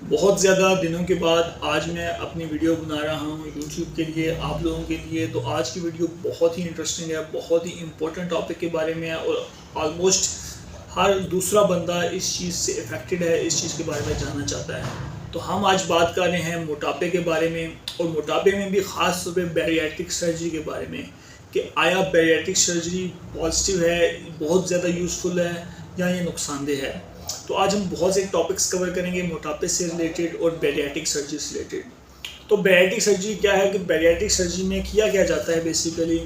बहुत ज़्यादा दिनों के बाद आज मैं अपनी वीडियो बना रहा हूँ यूट्यूब के लिए, आप लोगों के लिए। तो आज की वीडियो बहुत ही इंटरेस्टिंग है, बहुत ही इम्पोर्टेंट टॉपिक के बारे में है और ऑलमोस्ट हर दूसरा बंदा इस चीज़ से इफ़ेक्टेड है, इस चीज़ के बारे में जानना चाहता है। तो हम आज बात कर रहे हैं मोटापे के बारे में, और मोटापे में भी ख़ास तौर पर बैरियाट्रिक सर्जरी के बारे में कि आया बैरियाट्रिक सर्जरी पॉजिटिव है, बहुत ज़्यादा यूज़फुल है या ये नुकसानदेह है। तो आज हम बहुत से टॉपिक्स कवर करेंगे मोटापे से रिलेटेड और बैरियाट्रिक सर्जरी से रिलेटेड। तो बैरियाट्रिक सर्जरी क्या है कि बैरियाट्रिक सर्जरी में किया क्या जाता है, बेसिकली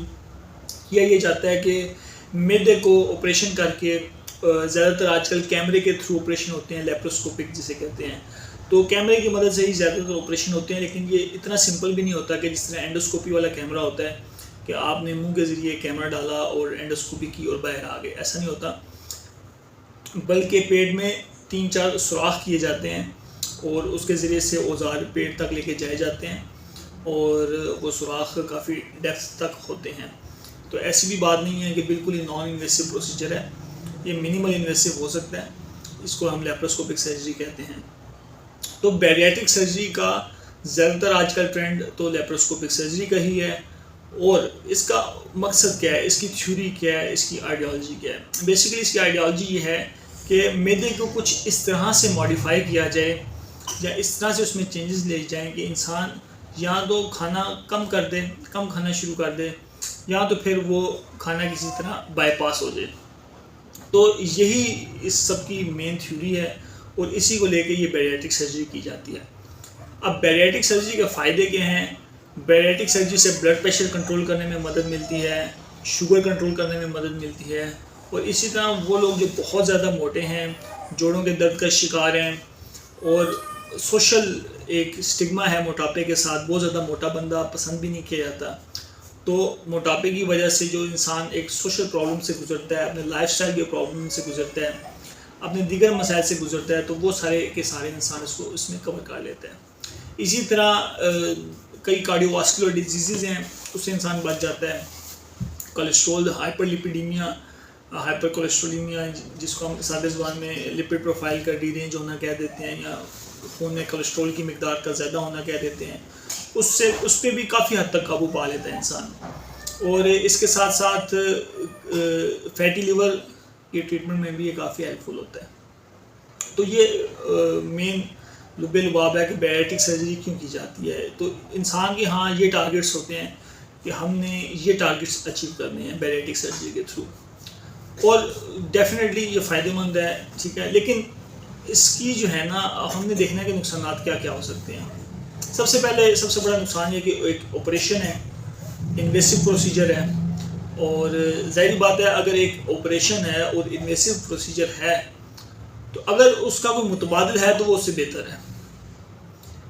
किया ये जाता है कि मैदे को ऑपरेशन करके, ज़्यादातर आजकल कैमरे के थ्रू ऑपरेशन होते हैं, लेप्रोस्कोपिक जिसे कहते हैं। तो कैमरे की मदद से ही ज़्यादातर ऑपरेशन होते हैं, लेकिन ये इतना सिंपल भी नहीं होता कि जिस तरह एंडोस्कोपी वाला कैमरा होता है कि आपने मुंह के ज़रिए कैमरा डाला और एंडोस्कोपी की और बाहर आ गए, ऐसा नहीं होता। बल्कि पेट में 3-4 सुराख किए जाते हैं और उसके ज़रिए से औजार पेट तक लेके जाए जाते हैं और वो सुराख काफ़ी डेप्थ तक होते हैं। तो ऐसी भी बात नहीं है कि बिल्कुल ही नॉन इन्वेसिव प्रोसीजर है, ये मिनिमल इन्वेसिव हो सकता है, इसको हम लेप्रोस्कोपिक सर्जरी कहते हैं। तो बैरियाट्रिक सर्जरी का ज़्यादातर आजकल ट्रेंड तो लेप्रोस्कोपिक सर्जरी का ही है। और इसका मकसद क्या है, इसकी थ्योरी क्या है, इसकी आइडियोलॉजी क्या है। बेसिकली इसकी आइडियोलॉजी ये है कि मैदे को कुछ इस तरह से मॉडिफाई किया जाए या इस तरह से उसमें चेंजेस ले जाएं कि इंसान या तो खाना कम कर दे, कम खाना शुरू कर दे, या तो फिर वो खाना किसी तरह बाईपास हो जाए। तो यही इस सब की मेन थ्योरी है और इसी को लेके ये बैरियाट्रिक सर्जरी की जाती है। अब बैरियाट्रिक सर्जरी के फ़ायदे क्या हैं? बैरियाट्रिक सर्जरी से ब्लड प्रेशर कंट्रोल करने में मदद मिलती है, शुगर कंट्रोल करने में मदद मिलती है, और इसी तरह वो लोग जो बहुत ज़्यादा मोटे हैं, जोड़ों के दर्द का शिकार हैं, और सोशल एक स्टिग्मा है मोटापे के साथ, बहुत ज़्यादा मोटा बंदा पसंद भी नहीं किया जाता। तो मोटापे की वजह से जो इंसान एक सोशल प्रॉब्लम से गुजरता है, अपने लाइफस्टाइल के प्रॉब्लम से गुजरता है, अपने दीगर मसाइल से गुजरता है, तो वो सारे के सारे इंसान इसको इसमें कवर कर लेते हैं। इसी तरह कई कार्डियोवास्कुलर डिजीज़ हैं, उससे इंसान बच जाता है। कोलेस्ट्रॉल, हाइपरलिपिडीमिया, हाइपर कोलेस्ट्रोलीमिया, जिसको हम सादे ज़ुबान में लिपिड प्रोफाइल का डीरेंज होना कह देते हैं, या खून में कोलेस्ट्रॉल की मिकदार का ज़्यादा होना कह देते हैं, उससे उस पर भी काफ़ी हद तक काबू पा लेता है इंसान। और इसके साथ साथ फैटी लिवर के ट्रीटमेंट में भी ये काफ़ी हेल्पफुल होता है। तो ये मेन लुबे लुबाब है कि बैरियाट्रिक सर्जरी क्यों की जाती है। तो इंसान के हाँ ये टारगेट्स होते हैं कि हमने ये टारगेट्स अचीव करने हैं बैरियाट्रिक सर्जरी के थ्रू, और डेफिनेटली ये फ़ायदेमंद है, ठीक है। लेकिन इसकी जो है ना, हमने देखना है कि नुकसान क्या क्या हो सकते हैं। सबसे पहले सबसे बड़ा नुकसान ये कि एक ऑपरेशन है, इन्वेसिव प्रोसीजर है, और ज़ाहिर बात है अगर एक ऑपरेशन है और इन्वेसिव प्रोसीजर है तो अगर उसका कोई मुतबादिल है तो वो उससे बेहतर है,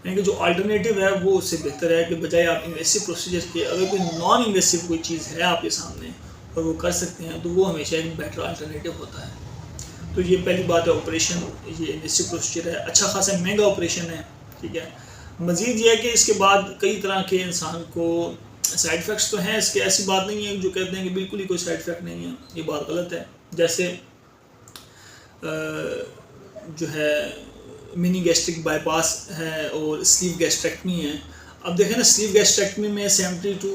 यानी कि जो अल्टरनेटिव है वो उससे बेहतर है कि बजाय आप इन्वेसिव प्रोसीजर के अगर कोई नॉन इन्वेसिव कोई चीज़ है आपके सामने और वो कर सकते हैं तो वो हमेशा एक बेटर अल्टरनेटिव होता है। तो ये पहली बात है, ऑपरेशन ये इन्वेसिव प्रोसीजर है, अच्छा खासा महंगा ऑपरेशन है, ठीक है। मज़ीद ये है कि इसके बाद कई तरह के इंसान को साइड इफ़ेक्ट्स तो हैं इसके, ऐसी बात नहीं है जो कहते हैं कि बिल्कुल ही कोई साइड इफ़ेक्ट नहीं है, ये बात गलत है। जैसे जो है मिनी गैस्ट्रिक बाईपास है और स्लीव गैस्ट्रेक्टमी है। अब देखें ना, स्लीव गैस्ट्रेक्टमी में 70 to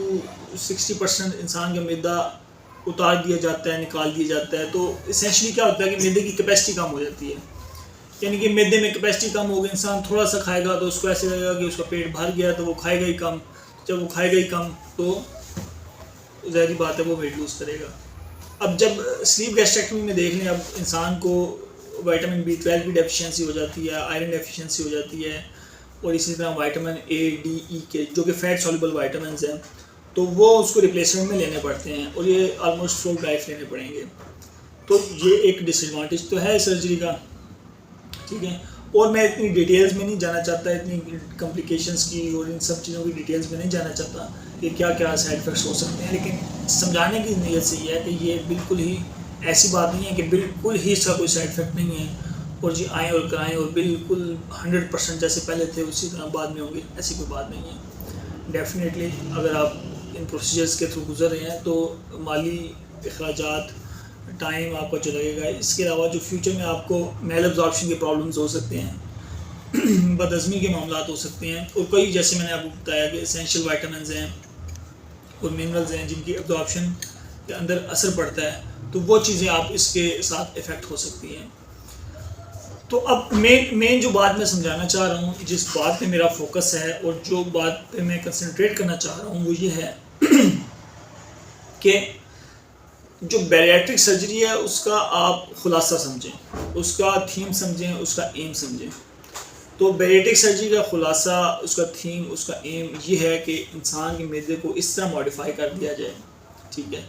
60% इंसान का मैदा उतार दिया जाता है, निकाल दिया जाता है। तो इसेंशली क्या होता है कि मैदे की कैपेसिटी कम हो जाती है, यानी कि मैदे में कैपेसिटी कम हो गई, इंसान थोड़ा सा खाएगा तो उसको ऐसे लगेगा कि उसका पेट भर गया, तो वो खाएगा ही कम। जब वो खाएगा ही कम तो ज़ाहिर बात है वो वेट लूज़ करेगा। अब जब स्लीव गैस्ट्रेक्टमी में देख लें, अब इंसान को विटामिन B12 की डेफिशिएंसी हो जाती है, आयरन डेफिशिएंसी हो जाती है, और इसी तरह विटामिन A, D, E के जो कि फैट सॉल्युबल विटामिन हैं, तो वो उसको रिप्लेसमेंट में लेने पड़ते हैं, और ये ऑलमोस्ट फुल लाइफ लेने पड़ेंगे। तो ये एक डिसएडवांटेज तो है सर्जरी का, ठीक है। और मैं इतनी डिटेल्स में नहीं जाना चाहता, इतनी कॉम्प्लिकेशंस की और इन सब चीज़ों की डिटेल्स में नहीं जाना चाहता कि क्या क्या साइड इफ़ेक्ट्स हो सकते हैं, लेकिन समझाने की नीयत से ये है कि ये बिल्कुल ही ऐसी बात नहीं है कि बिल्कुल ही इसका कोई साइड इफ़ेक्ट नहीं है और जी आएँ और कराएँ और बिल्कुल 100% जैसे पहले थे उसी तरह बाद में होंगे, ऐसी कोई बात नहीं है। डेफिनेटली अगर आप इन प्रोसीजर्स के थ्रू गुजर रहे हैं तो माली अखराजात, टाइम आपका जो लगेगा, इसके अलावा जो फ्यूचर में आपको मेल एब्जॉर्प्शन के प्रॉब्लम्स हो सकते हैं, बदहज़मी के मामलात हो सकते हैं, और कई जैसे मैंने आपको बताया कि एसेंशियल वाइटामिन हैं और मिनरल्स हैं जिनकी एब्जॉर्प्शन के अंदर असर पड़ता है, तो वो चीज़ें आप इसके साथ इफ़ेक्ट हो सकती हैं। तो अब मेन जो बात मैं समझाना चाह रहा हूँ, जिस बात पे मेरा फोकस है और जो बात पे मैं कंसंट्रेट करना चाह रहा हूँ, वो ये है कि जो बैरिएट्रिक सर्जरी है उसका आप खुलासा समझें, उसका थीम समझें, उसका एम समझें। तो बैरिएट्रिक सर्जरी का खुलासा, उसका थीम, उसका एम ये है कि इंसान के मैदे को इस तरह मॉडिफाई कर दिया जाए, ठीक है,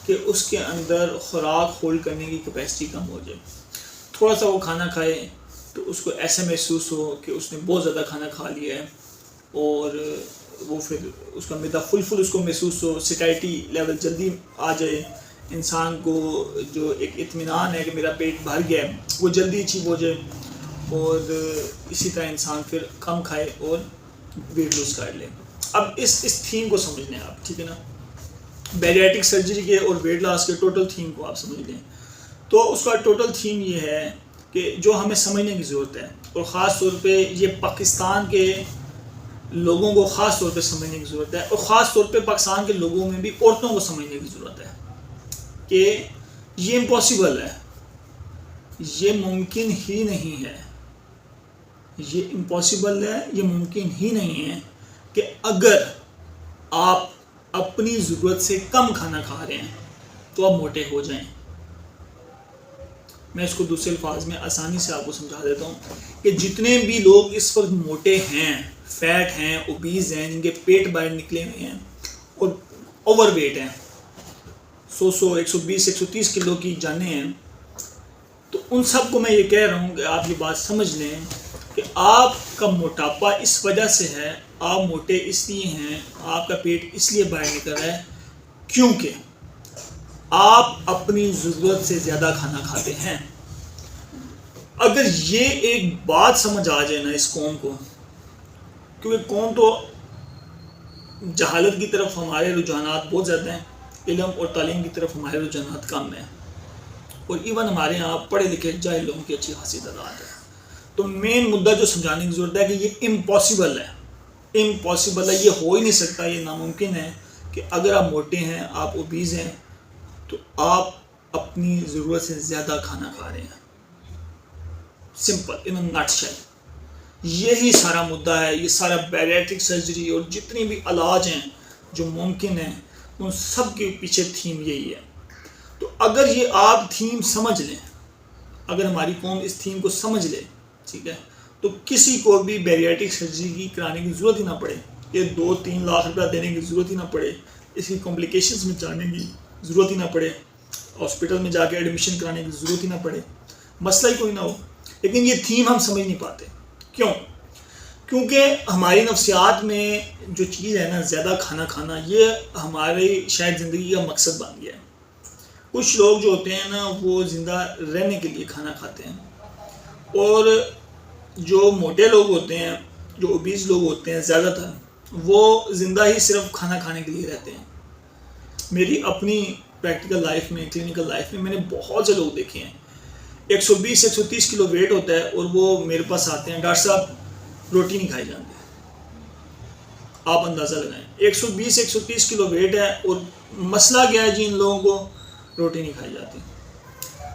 कि उसके अंदर खुराक होल्ड करने की कैपेसिटी कम हो जाए। थोड़ा सा वो खाना खाए तो उसको ऐसा महसूस हो कि उसने बहुत ज़्यादा खाना खा लिया है, और वो फिर उसका मैदा फुल उसको महसूस हो, सिटाइटी लेवल जल्दी आ जाए, इंसान को जो एक इत्मीनान है कि मेरा पेट भर गया है वो जल्दी अचीव हो जाए, और इसी तरह इंसान फिर कम खाए और वेट लूज़ कर ले। अब इस थीम को समझ लें आप, ठीक है ना, बैरिएट्रिक सर्जरी के और वेट लॉस के टोटल थीम को आप समझ लें। तो उसका टोटल थीम ये है कि जो हमें समझने की ज़रूरत है, और ख़ास तौर पे ये पाकिस्तान के लोगों को ख़ास तौर पे समझने की ज़रूरत है, और ख़ास तौर पे पाकिस्तान के लोगों में भी औरतों को समझने की ज़रूरत है कि ये इम्पॉसिबल है, ये मुमकिन ही नहीं है, ये इम्पॉसिबल है, ये मुमकिन ही नहीं है कि अगर आप अपनी ज़रूरत से कम खाना खा रहे हैं तो आप मोटे हो जाएं। मैं इसको दूसरे अल्फाज में आसानी से आपको समझा देता हूँ कि जितने भी लोग इस वक्त मोटे हैं, फैट हैं, ओबीज़ हैं, जिनके पेट बाहर निकले हुए हैं और ओवरवेट हैं, 100, 120, 130 किलो की जाने हैं, तो उन सब को मैं ये कह रहा हूँ कि आप ये बात समझ लें कि आपका मोटापा इस वजह से है, आप मोटे इसलिए हैं, आपका पेट इसलिए बाहर निकल रहा है क्योंकि आप अपनी ज़रूरत से ज़्यादा खाना खाते हैं। अगर ये एक बात समझ आ जाए ना इस कौम को, क्योंकि कौम तो जहालत की तरफ हमारे रुझानात बहुत ज़्यादा हैं, इल्म और तालीम की तरफ हमारे रुझानात कम हैं, और इवन हमारे यहाँ पढ़े लिखे जाहिल लोगों की अच्छी खासी तादाद है। तो मेन मुद्दा जो समझाने की ज़रूरत है कि ये इम्पॉसिबल है, इम्पॉसिबल है, ये हो ही नहीं सकता, ये नामुमकिन है कि अगर आप मोटे हैं, आप ओबीज़ हैं, तो आप अपनी ज़रूरत से ज़्यादा खाना खा रहे हैं। सिंपल, इन नटशेल यही सारा मुद्दा है। ये सारा बैरिएट्रिक सर्जरी और जितनी भी इलाज हैं जो मुमकिन हैं, उन सब के पीछे थीम यही है। तो अगर ये आप थीम समझ लें, अगर हमारी कौम इस थीम को समझ ले, ठीक है, तो किसी को भी बैरिएट्रिक सर्जरी की कराने की ज़रूरत ही ना पड़े, ये 2-3 लाख रुपया देने की ज़रूरत ही ना पड़े, इसकी कॉम्प्लिकेशंस में जाने की ज़रूरत ही ना पड़े, हॉस्पिटल में जाके एडमिशन कराने की ज़रूरत ही ना पड़े, मसला ही कोई ना हो। लेकिन ये थीम हम समझ नहीं पाते। क्यों? क्योंकि हमारी नफ्सियात में जो चीज़ है ना, ज़्यादा खाना खाना, ये हमारे शायद ज़िंदगी का मकसद बन गया है। कुछ लोग जो होते हैं ना, वो ज़िंदा रहने के लिए खाना खाते हैं, और जो मोटे लोग होते हैं, जो ओबीज़ लोग होते हैं, ज़्यादातर वो ज़िंदा ही सिर्फ खाना खाने के लिए रहते हैं। मेरी अपनी प्रैक्टिकल लाइफ में, क्लिनिकल लाइफ में मैंने बहुत से लोग देखे हैं, 120-130 किलो वेट होता है और वो मेरे पास आते हैं, डॉक्टर साहब रोटी नहीं खाई जाती। आप अंदाज़ा लगाएं, 120-130 किलो वेट है और मसला क्या है जी, इन लोगों को रोटी नहीं खाई जाती।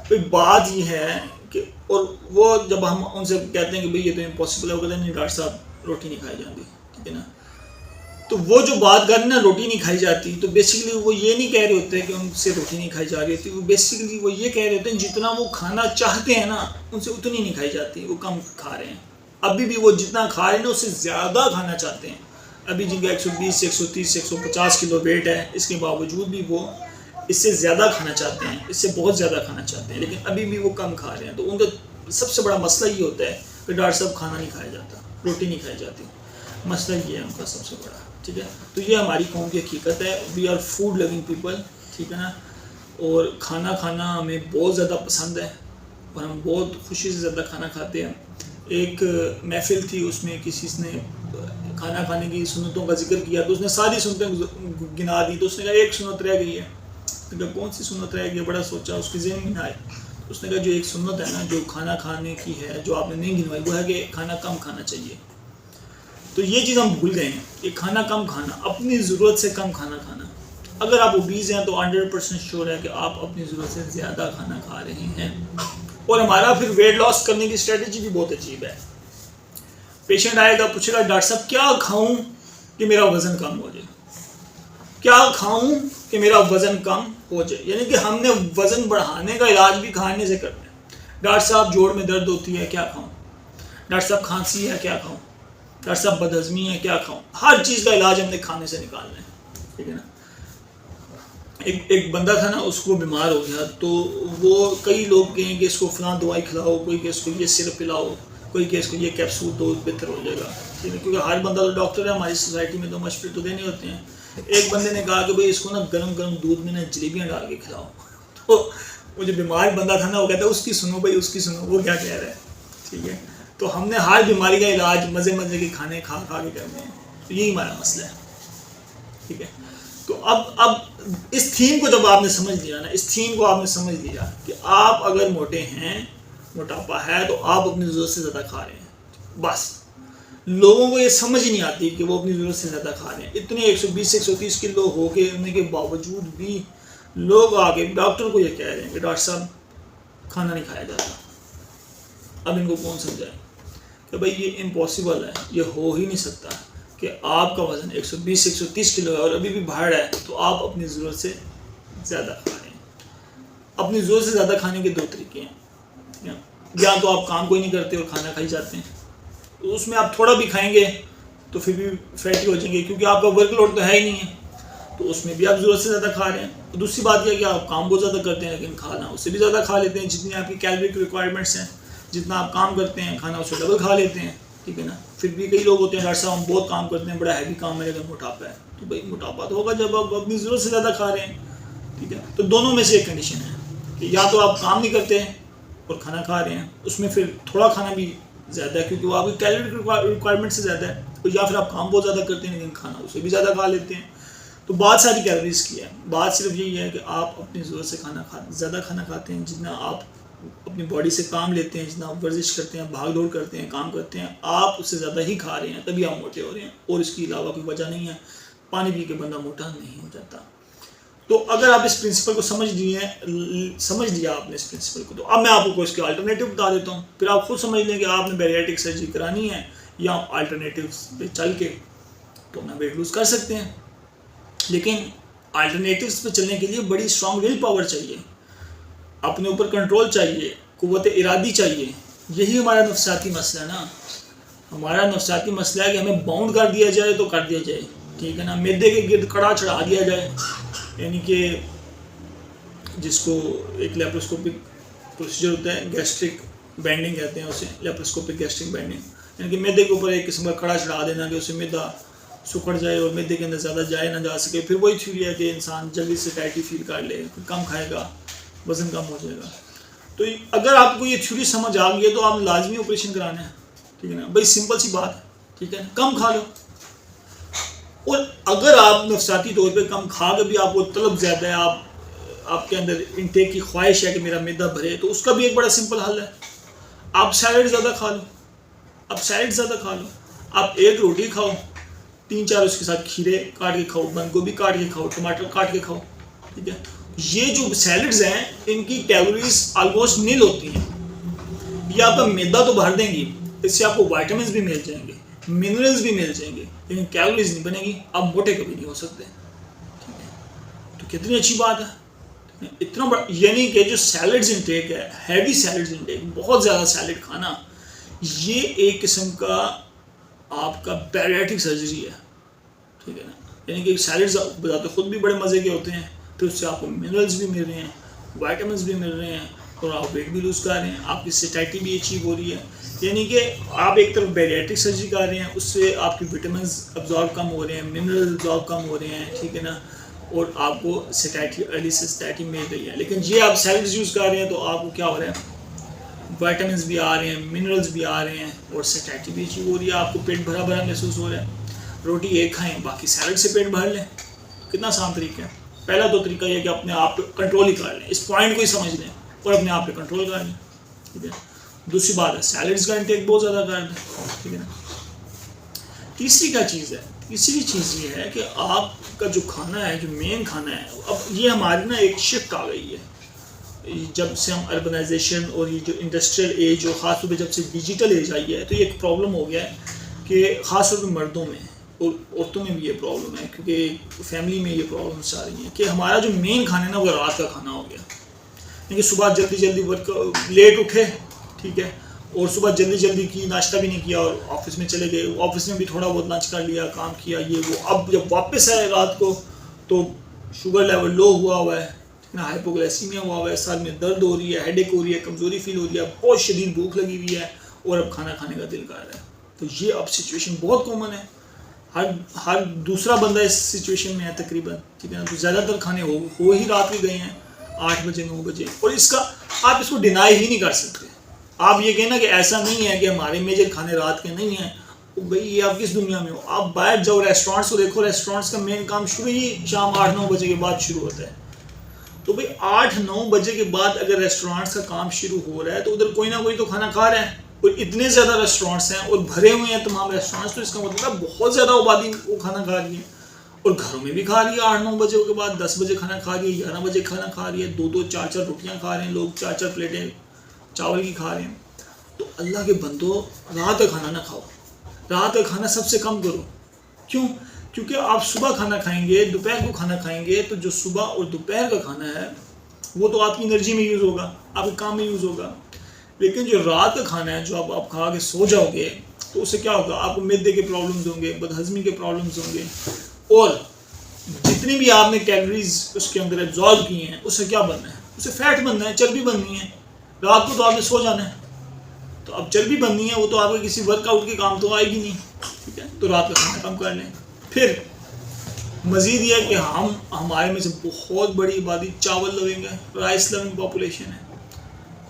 तो बात ये है कि, और वो जब हम उनसे कहते हैं कि भाई ये तो इम्पॉसिबल है, वो कहते हैं नहीं डॉक्टर साहब रोटी नहीं खाई जाती, ठीक है ना। तो वो जो बात कर रहे ना, रोटी नहीं खाई जाती, तो बेसिकली वो ये नहीं कह रहे होते कि उनसे रोटी नहीं खाई जा रही होती, वो बेसिकली वो ये कह रहे होते हैं जितना वो खाना चाहते हैं ना, उनसे उतनी नहीं खाई जाती, वो कम खा रहे हैं। अभी भी वो जितना खा रहे हैं ना, उससे ज़्यादा खाना चाहते हैं। अभी जिनका 120, 130, 150 किलो वेट है, इसके बावजूद भी वो इससे ज़्यादा खाना चाहते हैं, इससे बहुत ज़्यादा खाना चाहते हैं, लेकिन अभी भी वो कम खा रहे हैं। तो उनका सबसे बड़ा मसला ये होता है कि डॉक्टर साहब खाना नहीं खाया जाता, रोटी नहीं खाई जाती, मसला ये है उनका सबसे बड़ा, ठीक है। तो ये हमारी कौम की हकीकत है। We are food loving people, ठीक है ना, और खाना खाना हमें बहुत ज़्यादा पसंद है और हम बहुत खुशी से ज़्यादा खाना खाते हैं। एक महफिल थी, उसमें किसी ने खाना खाने की सुन्नतों का जिक्र किया, तो उसने सारी सुन्नतें गिना दी, तो उसने कहा एक सुन्नत रह गई है। तो कौन सी सुन्नत रह गई, बड़ा सोचा, उसके ज़हन में आए, उसने कहा जो एक सुन्नत है ना जो खाना खाने की है, जो आपने नहीं गिनवाई, वो है कि खाना कम खाना चाहिए। तो ये चीज़ हम भूल गए हैं कि खाना कम खाना, अपनी ज़रूरत से कम खाना खाना। अगर आप ओबीज हैं तो 100% श्योर है कि आप अपनी ज़रूरत से ज़्यादा खाना खा रहे हैं। और हमारा फिर वेट लॉस करने की स्ट्रेटजी भी बहुत अजीब है। पेशेंट आएगा, पूछेगा डॉक्टर साहब क्या खाऊं कि मेरा वज़न कम हो जाए, क्या खाऊं कि मेरा वज़न कम हो जाए। यानी कि हमने वज़न बढ़ाने का इलाज भी खाने से करना है। डॉक्टर साहब जोड़ में दर्द होती है, क्या खाऊं। डॉक्टर साहब खांसी है, क्या खाऊं। डॉक्टर साहब बदहज़मी है, क्या खाऊं। हर चीज़ का इलाज हमने खाने से निकालना है, ठीक है ना। एक बंदा था ना, उसको बीमार हो गया, तो वो कई लोग कहें कि इसको फलां दवाई खिलाओ, कोई कि इसको ये सिरप पिलाओ, कोई कि इसको ये कैप्सूल दो बेहतर हो जाएगा, ठीक है। क्योंकि हर बंदा तो डॉक्टर है हमारी सोसाइटी में, तो मशवरे तो देने होते हैं। एक बंदे ने कहा कि भाई इसको ना गरम गरम दूध में ना जलेबियाँ डाल के खिलाओ। तो वो जो बीमार बंदा था ना, वो कहता है उसकी सुनो भाई, उसकी सुनो, वो क्या कह रहा है, ठीक है। तो हमने हर बीमारी का इलाज मज़े मज़े के खाने खा खा के करने हैं, तो यही हमारा मसला है, ठीक है। तो अब इस थीम को जब आपने समझ लिया ना, इस थीम को आपने समझ लिया कि आप अगर मोटे हैं, मोटापा है, तो आप अपनी ज़रूरत से ज़्यादा खा रहे हैं। बस लोगों को ये समझ ही नहीं आती कि वो अपनी ज़रूरत से ज़्यादा खा रहे हैं। इतने 120-130 किलो हो के होने के बावजूद भी लोग आके डॉक्टर को ये कह रहे हैं कि डॉक्टर साहब खाना नहीं खाया जाता। अब इनको कौन समझाए कि भाई ये इम्पॉसिबल है, ये हो ही नहीं सकता कि आपका वज़न 120-130 किलो है और अभी भी बाहर है, तो आप अपनी ज़रूरत से ज़्यादा खा रहे हैं। अपनी ज़रूरत से ज़्यादा खाने के दो तरीके हैं, या तो आप काम कोई नहीं करते और खाना खाई जाते हैं, तो उसमें आप थोड़ा भी खाएंगे तो फिर भी फैटी हो जाएंगे, क्योंकि आपका वर्कलोड तो है ही नहीं है, तो उसमें भी आप ज़रूरत से ज़्यादा खा रहे हैं। तो दूसरी बात यह है कि आप काम बहुत ज़्यादा करते हैं, लेकिन खाना उससे भी ज़्यादा खा लेते हैं। जितनी आपकी कैलोरी की रिक्वायरमेंट्स हैं, जितना आप काम करते हैं, खाना उससे डबल खा लेते हैं, ठीक है ना। फिर भी कई लोग होते हैं डॉक्टर साहब हम बहुत काम करते हैं, बड़ा हैवी काम है, लेकिन मोटापा है। तो भाई मोटापा तो होगा जब आप अपनी ज़रूरत से ज़्यादा खा रहे हैं, ठीक है। तो दोनों में से एक कंडीशन है कि या तो आप काम नहीं करते हैं और खाना खा रहे हैं, उसमें फिर थोड़ा खाना भी ज़्यादा है क्योंकि वो आपकी कैलोरी रिक्वायरमेंट से ज़्यादा है, तो या फिर आप काम बहुत ज़्यादा करते हैं लेकिन खाना उससे भी ज़्यादा खा लेते हैं। तो बात सारी कैलोरीज की है। बात सिर्फ यही है कि आप अपनी ज़रूरत से ज़्यादा खाना खाते हैं। जितना आप अपनी बॉडी से काम लेते हैं, जितना आप वर्जिश करते हैं, भाग दौड़ करते हैं, काम करते हैं, आप उससे ज़्यादा ही खा रहे हैं, तभी आप मोटे हो रहे हैं, और इसके अलावा कोई वजह नहीं है। पानी पी के बंदा मोटा नहीं हो जाता। तो अगर आप इस प्रिंसिपल को समझ लिया आपने इस प्रिंसिपल को, तो अब मैं आपको इसके अल्टरनेटिव बता देता हूँ। फिर आप खुद समझ लें कि आपने बैरिएट्रिक सर्जरी करानी है या अल्टरनेटिव पे चल के तो अपना वेट लूज़ कर सकते हैं। लेकिन अल्टरनेटिव्स पे चलने के लिए बड़ी स्ट्रॉन्ग विल पावर चाहिए, अपने ऊपर कंट्रोल चाहिए, कुव्वत इरादी चाहिए। यही हमारा नफ्सियाती मसला है ना। हमारा नफ्सियाती मसला है कि हमें बाउंड कर दिया जाए तो कर दिया जाए, ठीक है ना। मैदे के गिर्द कड़ा चढ़ा दिया जाए, यानी कि जिसको एक लेप्रोस्कोपिक प्रोसीजर होता है, गैस्ट्रिक बैंडिंग कहते हैं उसे, लेप्रोस्कोपिक गैस्ट्रिक बैंडिंग, यानी कि मैदे के ऊपर एक किस्म का कड़ा चढ़ा देना कि उसे मैदा सुखड़ जाए और मैदे के अंदर ज़्यादा जाए ना जा सके। फिर वही थ्योरी है कि इंसान जल्दी से टाइटी फील कर ले, कम खाएगा, वज़न कम हो जाएगा। तो अगर आपको ये थ्योरी समझ आ गई है तो आप लाजमी ऑपरेशन कराना है, ठीक है ना भाई, सिंपल सी बात है, ठीक है ना। कम खा लो, और अगर आप नफ्सियाती तौर पे कम खा के भी आपको तलब ज़्यादा है, आपके अंदर इनटेक की ख्वाहिश है कि मेरा मैदा भरे, तो उसका भी एक बड़ा सिंपल हल है। आप सैलड ज़्यादा खा लो, आप एक रोटी खाओ, 3-4 उसके साथ खीरे काट के खाओ, बंद गोभी काट के खाओ, टमाटर काट के खाओ, ठीक है। ये जो सैलड्स हैं इनकी कैलोरीज ऑलमोस्ट नील होती हैं। ये आपका मैदा तो भर देंगी, इससे आपको विटामिन भी मिल जाएंगे, मिनरल्स भी मिल जाएंगे, लेकिन कैलोरीज नहीं बनेगी, आप मोटे कभी नहीं हो सकते, ठीक है। तो कितनी अच्छी बात है, इतना बड़ा, यानी कि जो सैलड्स इंटेक है, हैवी सैलड्स इंटेक, बहुत ज़्यादा सैलड खाना, ये एक किस्म का आपका बैरिएट्रिक सर्जरी है, ठीक है ना। यानी कि सैलड्स बताते खुद भी बड़े मज़े के होते हैं, फिर उससे आपको मिनरल्स भी मिल रहे हैं, विटामिन भी मिल रहे हैं, और आप वेट भी लूज़ कर रहे हैं, आपकी सैटिस्फैक्शन भी अचीव हो रही है। यानी कि आप एक तरफ बैरिएट्रिक सर्जरी कर रहे हैं, उससे आपकी विटामिन अब्जॉर्ब कम हो रहे हैं, मिनरल अब्जॉर्ब कम हो रहे हैं, ठीक है ना, और आपको सैटिस्फैक्शन, अर्ली सैटिस्फैक्शन मिल रही है। लेकिन ये आप सैलड्स यूज़ कर रहे हैं तो आपको क्या हो रहा है, विटामिन भी आ रहे हैं, मिनरल्स भी आ रहे हैं, और सैटिस्फैक्शन भी अचीव हो रही है, आपको पेट भरा भरा महसूस हो रहा है। रोटी एक खाएँ, बाकी सैलड से पेट भर लें, कितना आसान तरीका है। पहला तो तरीका यह कि अपने आप कंट्रोल ही कर लें, इस पॉइंट को ही समझ लें, और अपने आप पे कंट्रोल कर लें, ठीक है। दूसरी बात है सैलड्स का इंटेक बहुत ज़्यादा कर दें, ठीक है ना। तीसरी क्या चीज़ है, तीसरी चीज़ ये है कि आपका जो खाना है, जो मेन खाना है, अब ये हमारी ना एक शिफ्ट आ गई है जब से हम अर्बनाइजेशन और ये जो इंडस्ट्रियल एज और ख़ास तौर पर जब से डिजिटल एज आई है, तो ये एक प्रॉब्लम हो गया है कि ख़ास तौर पर मर्दों में और औरतों में भी ये प्रॉब्लम है, क्योंकि फैमिली में ये प्रॉब्लम्स आ रही हैं कि हमारा जो मेन खाना है ना वो रात का खाना हो गया। क्योंकि सुबह जल्दी जल्दी वर्क लेट उठे, ठीक है, और सुबह जल्दी जल्दी की नाश्ता भी नहीं किया और ऑफिस में चले गए, ऑफिस में भी थोड़ा बहुत लंच कर लिया, काम किया ये वो। अब जब वापस आए रात को तो शुगर लेवल लो हुआ है ना, हाइपोग्लाइसीमिया हुआ है, सर में दर्द हो रही है, हेडेक हो रही है, कमज़ोरी फील हो रही है, बहुत शदीद भूख लगी हुई है और अब खाना खाने का दिल कर रहा है। तो ये अब सिचुएशन बहुत कॉमन है, हर दूसरा बंदा इस सिचुएशन में है तकरीबन, ठीक है ना। तो ज़्यादातर खाने हो ही रात के गए हैं 8 बजे 9 बजे, और इसका आप इसको डिनाई ही नहीं कर सकते। आप ये कहना कि ऐसा नहीं है कि हमारे मेजर खाने रात के नहीं हैं, तो भाई ये आप किस दुनिया में हो। आप बाहर जाओ, रेस्टोरेंट्स को देखो, रेस्टोरेंट्स का मेन काम शुरू ही शाम 8-9 बजे के बाद शुरू होता है। तो भाई 8-9 बजे के बाद अगर रेस्टोरेंट्स का काम शुरू हो रहा है तो उधर कोई ना कोई तो खाना खा रहा है, और इतने ज़्यादा रेस्टोरेंट्स हैं और भरे हुए हैं तमाम रेस्टोरेंट्स, तो इसका मतलब बहुत ज़्यादा आबादी वो खाना खा रही है, और घरों में भी खा रही है 8-9 बजे के बाद, 10 बजे खाना खा रही है, 11 बजे खाना खा रही है, 2-2 4-4 रोटियाँ खा रहे हैं लोग, 4-4 प्लेटें चावल की खा रहे हैं। तो अल्लाह के बंदो, रात का खाना ना खाओ, रात का खाना सबसे कम करो। क्यों? क्योंकि आप सुबह खाना खाएंगे, दोपहर को खाना खाएंगे, तो जो सुबह और दोपहर का खाना है वो तो आपकी एनर्जी में यूज़ होगा, आपके काम में यूज़ होगा। लेकिन जो रात का खाना है, जो आप खा के सो जाओगे, तो उससे क्या होगा, आपको मैदे के प्रॉब्लम्स होंगे, बदहज़मी के प्रॉब्लम्स होंगे, और जितनी भी आपने कैलोरीज उसके अंदर एब्जॉर्ब की हैं उससे क्या बनना है, उससे फैट बनना है, चर्बी बननी है। रात को तो आपने सो जाना है, तो अब चर्बी बननी है, वो तो आपके किसी वर्कआउट के काम तो आएगी नहीं, ठीक है। तो रात का खाना कम कर लें। फिर मज़ीद ये है कि हमारे में से बहुत बड़ी आबादी चावल लविंग है, राइस लविंग पॉपुलेशन है,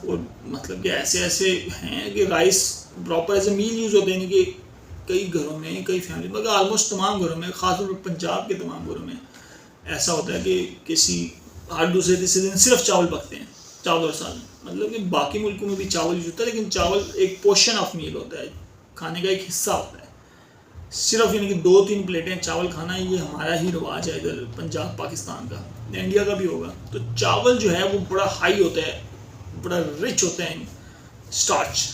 और मतलब कि ऐसे हैं कि rice proper as a meal use होते हैं कि कई घरों में, कई फैमिली में, ऑलमोस्ट तमाम घरों में, ख़ासतौर पर पंजाब के तमाम घरों में ऐसा होता है कि किसी हर दूसरे तीसरे दिन सिर्फ चावल पकते हैं, चावल और सालन। मतलब कि बाकी मुल्कों में भी चावल यूज़ होता है, लेकिन चावल एक पोर्शन ऑफ मील होता है, खाने का एक हिस्सा होता है। सिर्फ यानी कि 2-3 प्लेटें चावल खाना, ये हमारा ही रिवाज है इधर पंजाब पाकिस्तान का, इंडिया का भी होगा। तो चावल जो है वो बड़ा हाई होता है, बड़ा रिच होता है स्टार्च,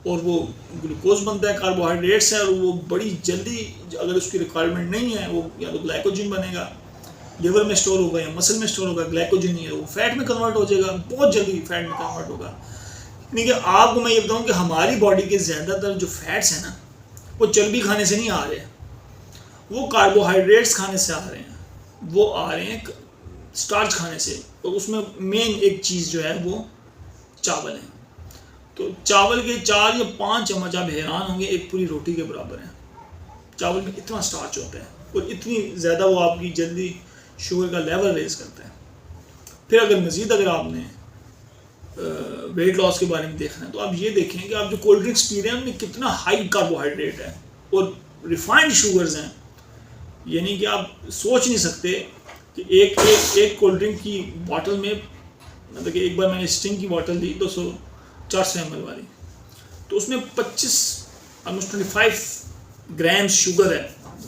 और वो ग्लूकोज बनता है, कार्बोहाइड्रेट्स है, और वो बड़ी जल्दी, अगर उसकी रिक्वायरमेंट नहीं है, वो या तो ग्लाइकोजन बनेगा, लिवर में स्टोर होगा, या मसल में स्टोर होगा, ग्लाइकोजन नहीं है, वो फैट में कन्वर्ट हो जाएगा, बहुत जल्दी फैट में कन्वर्ट होगा। यानी कि आपको मैं ये बताऊँ कि हमारी बॉडी के ज़्यादातर जो फैट्स हैं ना, वो चर्बी खाने से नहीं आ रहे, वो कार्बोहाइड्रेट्स खाने से आ रहे हैं, वो आ रहे हैं स्टार्च खाने से, और उसमें मेन एक चीज़ जो है वो चावल है। तो चावल के 4 या 5 चम्मच, आप हैरान होंगे, एक पूरी रोटी के बराबर है। चावल में इतना स्टार्च होता है, और इतनी ज़्यादा वो आपकी जल्दी शुगर का लेवल रेज करता है। फिर अगर मज़ीद अगर आपने वेट लॉस के बारे में देखना है, तो आप ये देखें कि आप जो कोल्ड ड्रिंक्स पी रहे हैं उनमें कितना हाई कार्बोहाइड्रेट है और रिफाइंड शुगर्स हैं। यानी कि आप सोच नहीं सकते कि एक कोल्ड ड्रिंक की बॉटल में, मतलब कि एक बार मैंने स्टिंग की बॉटल ली 400 ml वाली, तो उसमें 25 ग्राम्स शुगर है,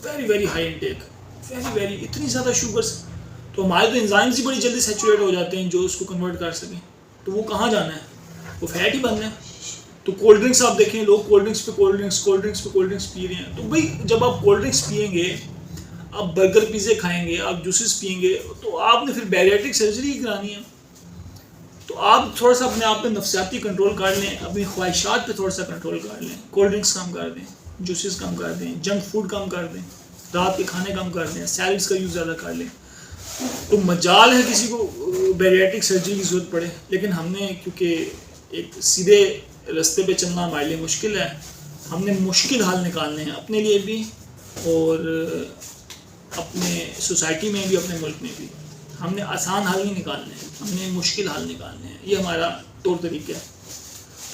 very very high intake, very इतनी ज़्यादा शुगर्स। तो हमारे तो एंजाइम्स ही बड़ी जल्दी सैचुरेट हो जाते हैं जो उसको कन्वर्ट कर सकें, तो वो कहाँ जाना है, वो फैट ही बनना है। तो कोल्ड ड्रिंक्स आप देखें, लोग कोल्ड ड्रिंक्स पी रहे हैं। तो भाई जब आप कोल्ड ड्रिंक्स पियेंगे, आप बर्गर पिज़्ज़े खाएंगे, आप जूसेस पियेंगे, तो आपने फिर बैरिएट्रिक सर्जरी करानी है। तो आप थोड़ा सा अपने आप पे नफ्सियाती कंट्रोल कर लें, अपनी ख्वाहिशात पे थोड़ा सा कंट्रोल कर लें, कोल्ड ड्रिंक्स कम कर दें, जूसेस कम कर दें, जंक फूड कम कर दें, रात के खाने कम कर दें, सैलड्स का यूज़ ज़्यादा कर लें। तो मजाल है किसी को बैरिएट्रिक सर्जरी की ज़रूरत पड़े, लेकिन हमने क्योंकि एक सीधे रास्ते पे चलना हमारे लिए मुश्किल है, हमने मुश्किल हल निकालने हैं अपने लिए भी और अपने सोसाइटी में भी, अपने मुल्क में भी। हमने आसान हल नहीं निकालने हैं, हमने मुश्किल हल निकालने हैं, ये हमारा तौर तरीका है।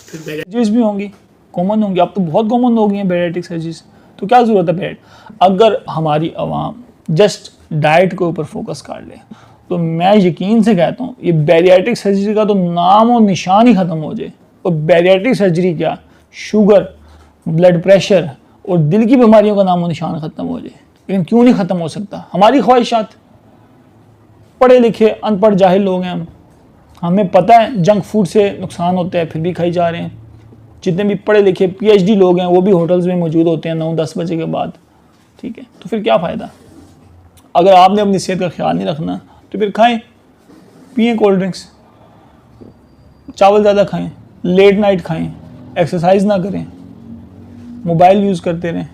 फिर बैरिएट्रिक्स भी होंगी, कॉमन होंगी, अब तो बहुत कॉमन हो गई हैं बैरिएट्रिक सर्जरीज, तो क्या ज़रूरत है बैरिएट। अगर हमारी आवाम जस्ट डाइट के ऊपर फोकस कर ले तो मैं यकीन से कहता हूँ ये बैरियाट्रिक सर्जरी का तो नाम और निशान ही ख़त्म हो जाए। और बैरियाट्रिक सर्जरी क्या, शुगर, ब्लड प्रेशर और दिल की बीमारियों का नाम और निशान ख़त्म हो जाए। लेकिन क्यों नहीं ख़त्म हो सकता? हमारी ख्वाहिशात। पढ़े लिखे अनपढ़ जाहिल लोग हैं हम, हमें पता है जंक फूड से नुकसान होता है, फिर भी खाई जा रहे हैं। जितने भी पढ़े लिखे PhD लोग हैं वो भी होटल्स में मौजूद होते हैं 9-10 बजे के बाद, ठीक है। तो फिर क्या फ़ायदा? अगर आपने अपनी सेहत का ख्याल नहीं रखना तो फिर खाएं, पिएँ कोल्ड ड्रिंक्स, चावल ज़्यादा खाएं, लेट नाइट खाएं, एक्सरसाइज ना करें, मोबाइल यूज़ करते रहें,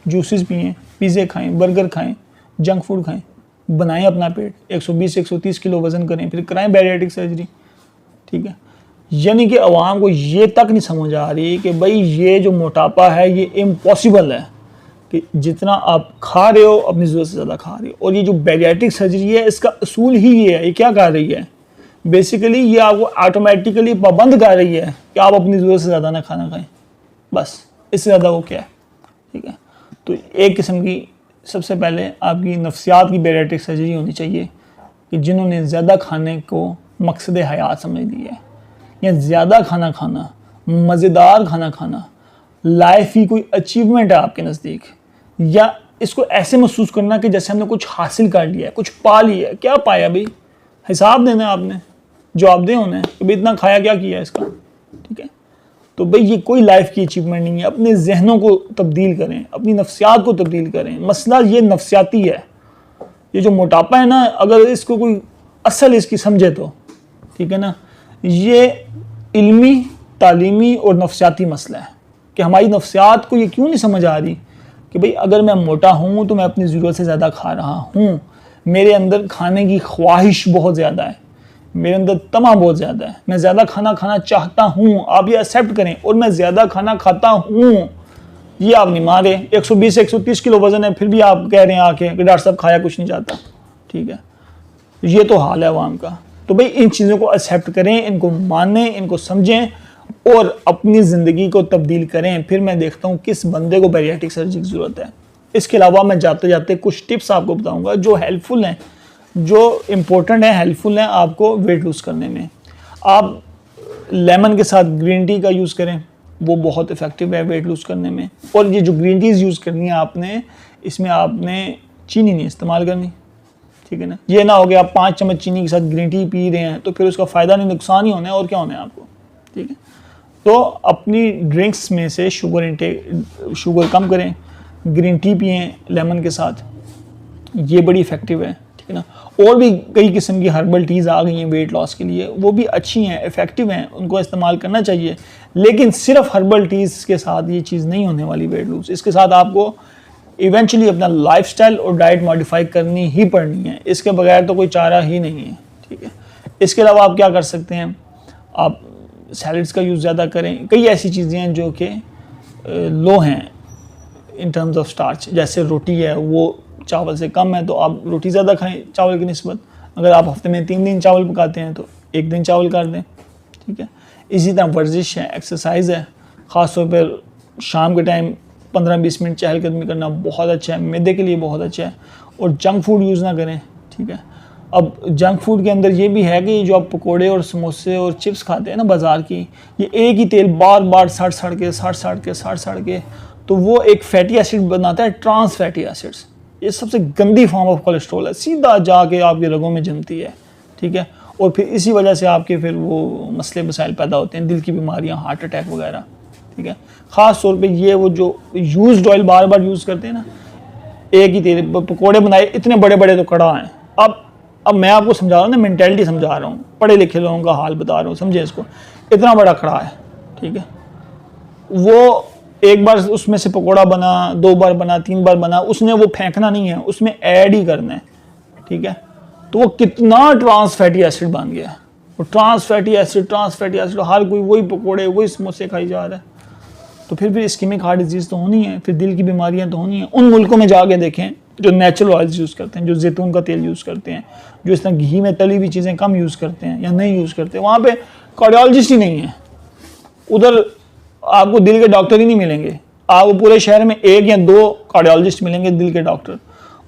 जूसेस पिएँ, पिज़्ज़े खाएं, बर्गर खाएं, जंक फूड खाएं, बनाएं अपना पेट, 120-130 किलो वज़न करें, फिर कराएं बैरियाट्रिक सर्जरी, ठीक है। यानी कि अवाम को ये तक नहीं समझ आ रही कि भाई ये जो मोटापा है ये इम्पॉसिबल है, कि जितना आप खा रहे हो अपनी ज़रूरत से ज़्यादा खा रहे हो। और ये जो बैरियाट्रिक सर्जरी है इसका असूल ही ये है। ये क्या कर रही है? बेसिकली ये आपको ऑटोमेटिकली पाबंद कर रही है कि आप अपनी ज़रूरत से ज़्यादा ना खाना खाएं, बस इससे ज़्यादा वो क्या है, ठीक है। तो एक किस्म की सबसे पहले आपकी नफ्सियात की बैरियाट्रिक सर्जरी होनी चाहिए कि जिन्होंने ज़्यादा खाने को मकसद हयात समझ लिया है, या ज़्यादा खाना खाना, मज़ेदार खाना खाना लाइफ की कोई अचीवमेंट है आपके नज़दीक, या इसको ऐसे महसूस करना कि जैसे हमने कुछ हासिल कर लिया है, कुछ पा लिया है। क्या पाया भाई? हिसाब देना है आपने, जवाबदेह होना है कि भाई इतना खाया, क्या किया इसका, ठीक है। तो भाई ये कोई लाइफ की अचीवमेंट नहीं है। अपने जहनों को तब्दील करें, अपनी नफ्सियात को तब्दील करें। मसला ये नफ्सियाती है। ये जो मोटापा है ना, अगर इसको कोई असल इसकी समझे तो, ठीक है ना, ये इल्मी, तालीमी और नफ्सियाती मसला है कि हमारी नफ्सियात को ये क्यों नहीं समझ आ रही कि भाई अगर मैं मोटा हूँ तो मैं अपनी ज़रूरत से ज़्यादा खा रहा हूँ, मेरे अंदर खाने की ख्वाहिश बहुत ज़्यादा है, मेरे अंदर तमा बहुत ज़्यादा है, मैं ज़्यादा खाना खाना चाहता हूँ। आप ये एक्सेप्ट करें, और मैं ज़्यादा खाना खाता हूँ, ये आप नहीं मान रहे। 120-130 किलो वज़न है, फिर भी आप कह रहे हैं आके कि डॉक्टर साहब खाया कुछ नहीं जाता, ठीक है। ये तो हाल है अवाम का। तो भाई इन चीज़ों को एक्सेप्ट करें, इनको मानें, इनको समझें और अपनी ज़िंदगी को तब्दील करें। फिर मैं देखता हूँ किस बंदे को बैरियाट्रिक सर्जरी की ज़रूरत है। इसके अलावा मैं जाते जाते कुछ टिप्स आपको बताऊँगा जो हेल्पफुल हैं, जो इम्पोर्टेंट है, हेल्पफुल हैं आपको वेट लूज़ करने में। आप लेमन के साथ ग्रीन टी का यूज़ करें, वो बहुत इफ़ेक्टिव है वेट लूज़ करने में। और ये जो ग्रीन टीज़ यूज़ करनी है आपने, इसमें आपने चीनी नहीं इस्तेमाल करनी, ठीक है ना। ये ना हो गया आप 5 चम्मच चीनी के साथ ग्रीन टी पी रहे हैं तो फिर उसका फ़ायदा नहीं, नुकसान ही होना है और क्या होना है आपको, ठीक है। तो अपनी ड्रिंक्स में से शुगर कम करें, ग्रीन टी पिएँ लेमन के साथ, ये बड़ी इफ़ेक्टिव है, ठीक है ना। और भी कई किस्म की हर्बल टीज़ आ गई हैं वेट लॉस के लिए, वो भी अच्छी हैं, इफ़ेक्टिव हैं, उनको इस्तेमाल करना चाहिए। लेकिन सिर्फ हर्बल टीज़ के साथ ये चीज़ नहीं होने वाली वेट लूज़। इसके साथ आपको इवेंचुअली अपना लाइफस्टाइल और डाइट मॉडिफाई करनी ही पड़नी है, इसके बगैर तो कोई चारा ही नहीं है, ठीक है। इसके अलावा आप क्या कर सकते हैं, आप सैलड्स का यूज़ ज़्यादा करें। कई ऐसी चीज़ें हैं जो कि लो हैं इन टर्म्स ऑफ स्टार्च, जैसे रोटी है वो चावल से कम है तो आप रोटी ज़्यादा खाएं चावल की निस्बत। अगर आप हफ्ते में 3 दिन चावल पकाते हैं तो 1 दिन चावल कर दें, ठीक है। इसी तरह वर्जिश है, एक्सरसाइज है, ख़ास तौर पर शाम के टाइम 15-20 मिनट चहलकदमी करना बहुत अच्छा है, मैदे के लिए बहुत अच्छा है। और जंक फूड यूज़ ना करें, ठीक है। अब जंक फूड के अंदर ये भी है कि जो आप पकोड़े और समोसे और चिप्स खाते हैं ना बाज़ार की, ये एक ही तेल बार बार सड़ के तो वो एक फैटी एसिड बनाता है, ट्रांस फैटी एसिड्स। ये सबसे गंदी फॉर्म ऑफ कोलेस्ट्रॉल है, सीधा जाके आपके रगों में जमती है, ठीक है। और फिर इसी वजह से आपके फिर वो मसले मसाइल पैदा होते हैं, दिल की बीमारियां, हार्ट अटैक वगैरह, ठीक है। ख़ास तौर पे ये वो जो यूज्ड ऑयल बार बार यूज़ करते हैं ना, एक ही तेल, पकौड़े बनाए इतने बड़े बड़े तो कड़ा हैं। अब मैं आपको समझा रहा हूँ ना, मेंटेलिटी समझा रहा हूँ, पढ़े लिखे लोगों का हाल बता रहा हूँ, समझे इसको। इतना बड़ा कड़ा है, ठीक है, वो एक बार उसमें से पकोड़ा बना, 2 बार बना, 3 बार बना, उसने वो फेंकना नहीं है, उसमें ऐड ही करना है, ठीक है। तो वो कितना ट्रांस फैटी एसिड बन गया है, वो ट्रांस फैटी एसिड, हर कोई वही पकोड़े वही समोसे खाई जा रहा है। तो फिर इस्कीमिक हार्ट डिजीज़ तो होनी है, फिर दिल की बीमारियां तो होनी है। उन मुल्कों में जाके देखें जो नेचुरल ऑयल्स यूज़ करते हैं, जो जैतून का तेल यूज़ करते हैं, जो इस तरह घी में तली हुई चीज़ें कम यूज़ करते हैं या नहीं यूज़ करते, वहाँ पे कार्डियोलॉजिस्ट ही नहीं है। उधर आपको दिल के डॉक्टर ही नहीं मिलेंगे, आपको पूरे शहर में 1 या 2 कार्डियोलॉजिस्ट मिलेंगे दिल के डॉक्टर।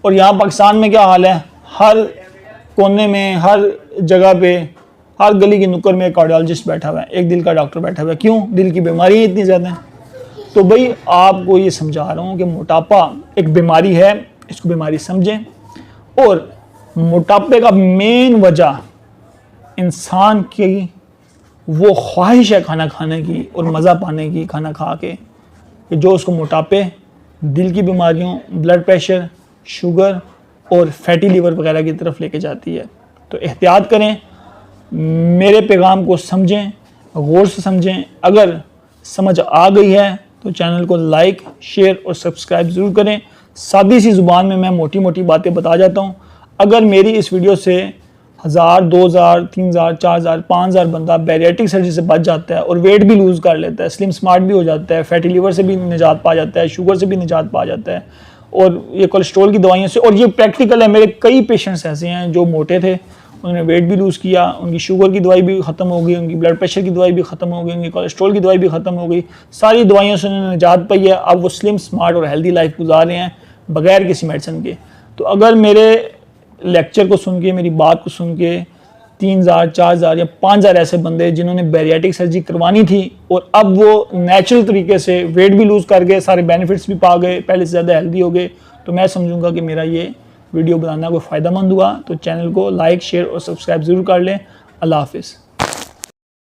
और यहाँ पाकिस्तान में क्या हाल है, हर कोने में, हर जगह पे, हर गली की नुक्कड़ में एक कार्डियोलॉजिस्ट बैठा हुआ है, एक दिल का डॉक्टर बैठा हुआ है। क्यों? दिल की बीमारी इतनी ज़्यादा है। तो भाई आपको ये समझा रहा हूँ कि मोटापा एक बीमारी है, इसको बीमारी समझें। और मोटापे का मेन वजह इंसान की वो ख्वाहिश है खाना खाने की और मज़ा पाने की खाना खा के, कि जो उसको मोटापे, दिल की बीमारियों, ब्लड प्रेशर, शुगर और फैटी लीवर वगैरह की तरफ लेके जाती है। तो एहतियात करें, मेरे पैगाम को समझें, गौर से समझें। अगर समझ आ गई है तो चैनल को लाइक, शेयर और सब्सक्राइब ज़रूर करें। सादी सी ज़ुबान में मैं मोटी मोटी बातें बता जाता हूँ। अगर मेरी इस वीडियो से 1000, 2000, 3000, 4000, 5000 बंदा बैरिएट्रिक सर्जरी से बच जाता है और वेट भी लूज़ कर लेता है, स्लिम स्मार्ट भी हो जाता है, फैटी लीवर से भी निजात पा जाता है, शुगर से भी निजात पा जाता है, और ये कोलेस्ट्रॉल की दवाइयों से, और ये प्रैक्टिकल है। मेरे कई पेशेंट्स ऐसे हैं जो मोटे थे, उन्होंने वेट भी लूज़ किया, उनकी शुगर की दवाई भी ख़त्म हो गई, उनकी ब्लड प्रेशर की दवाई भी ख़त्म हो गई, उनकी कोलेस्ट्रॉल की दवाई भी ख़त्म हो गई, सारी दवाइयों से उन्होंने निजात पाई है। अब वो स्लिम स्मार्ट और हेल्दी लाइफ गुजार रहे हैं बगैर किसी मेडिसिन के। तो अगर मेरे लेक्चर को सुन के, मेरी बात को सुन के 3000, 4000 या 5000 ऐसे बंदे जिन्होंने बैरिएट्रिक सर्जरी करवानी थी और अब वो नेचुरल तरीके से वेट भी लूज़ कर गए, सारे बेनिफिट्स भी पा गए, पहले से ज़्यादा हेल्दी हो गए, तो मैं समझूंगा कि मेरा ये वीडियो बनाना कोई फ़ायदेमंद हुआ। तो चैनल को लाइक, शेयर और सब्सक्राइब ज़रूर कर लें। अल्लाह हाफिज़।